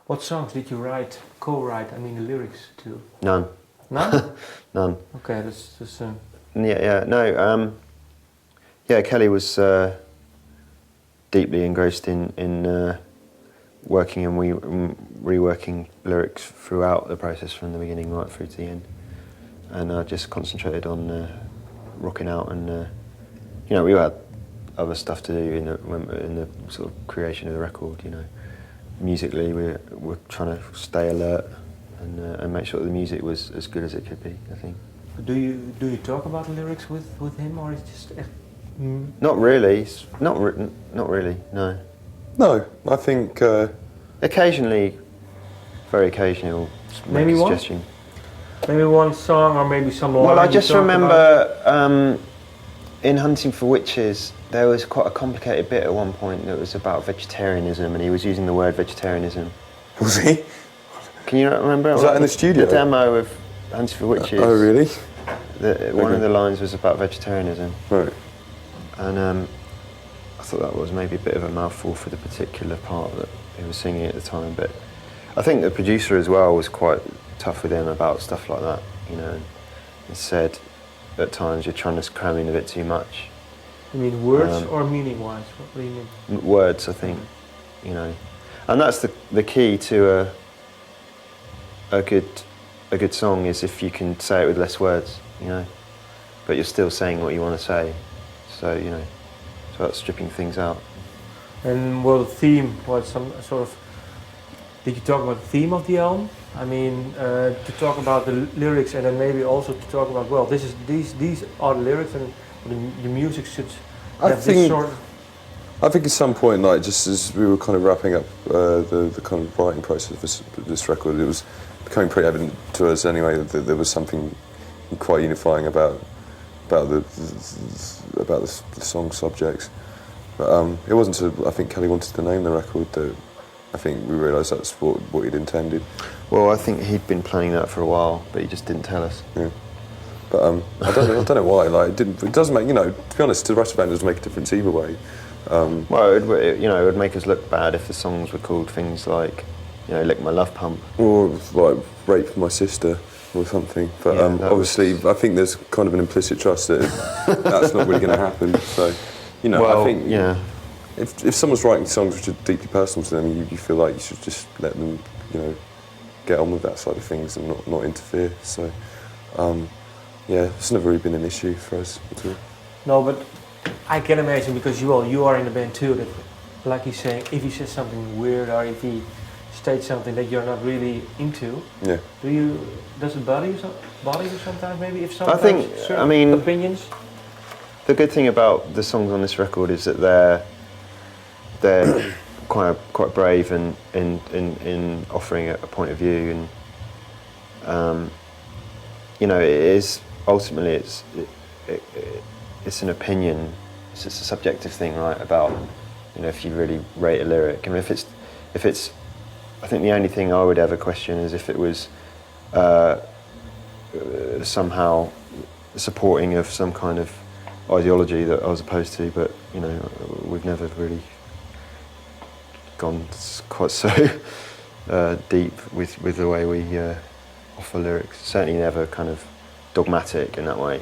What songs did you co-write, I mean the lyrics to? None. None? None. Okay, that's no, Kele was deeply engrossed in working and reworking lyrics throughout the process from the beginning right through to the end. And I just concentrated on rocking out and, we had other stuff to do in the sort of creation of the record, Musically, we're trying to stay alert and make sure that the music was as good as it could be, I think. Do you talk about the lyrics with him, or is it just... Not really. Not really, no. No, I think... Occasionally, very occasional, maybe make a one? suggestion. Maybe one song or maybe some more. Well, I just remember in Hunting for Witches, there was quite a complicated bit at one point that was about vegetarianism, and he was using the word vegetarianism. Was he? Can you not remember? Was that in the studio? The demo of Hunting for Witches. Oh, really? One of the lines was about vegetarianism. Right. And I thought that was maybe a bit of a mouthful for the particular part that he was singing at the time, but I think the producer as well was quite tough with him about stuff like that, and said at times you're trying to cram in a bit too much. You mean words or meaning-wise? What do you mean? Words, I think, and that's the key to a good song is if you can say it with less words, but you're still saying what you want to say. So it's about stripping things out. And the theme was some sort of. Did you talk about the theme of the album? I mean, to talk about the lyrics and then maybe also to talk about these are the lyrics and the music should have this sort. I think at some point, like just as we were kind of wrapping up the kind of writing process of this record, it was becoming pretty evident to us anyway that there was something quite unifying about the song subjects. But it wasn't until I think Kele wanted to name the record that I think we realised that's what he'd intended. Well, I think he'd been planning that for a while, but he just didn't tell us. Yeah. But I don't know why. Like it doesn't make to be honest, to the rest of the band, it doesn't make a difference either way. Well, it would make us look bad if the songs were called things like, Lick My Love Pump. Or like Rape My Sister or something. But obviously, I think there's kind of an implicit trust that that's not really going to happen. So, I think if someone's writing songs which are deeply personal to them, you feel like you should just let them, get on with that side of things and not interfere. So, it's never really been an issue for us at all. No, but I can imagine because you are in the band too. That, like he's saying, if he says something weird or if he states something that you're not really into, does it bother you sometimes? Maybe if sometimes opinions. The good thing about the songs on this record is that they're quite brave in offering a point of view, and it is ultimately it's an opinion. It's a subjective thing, right? About if you really rate a lyric, and if it's I think the only thing I would ever question is if it was somehow supporting of some kind of ideology that I was opposed to, but we've never really gone quite so deep with the way we offer lyrics. Certainly never kind of dogmatic in that way,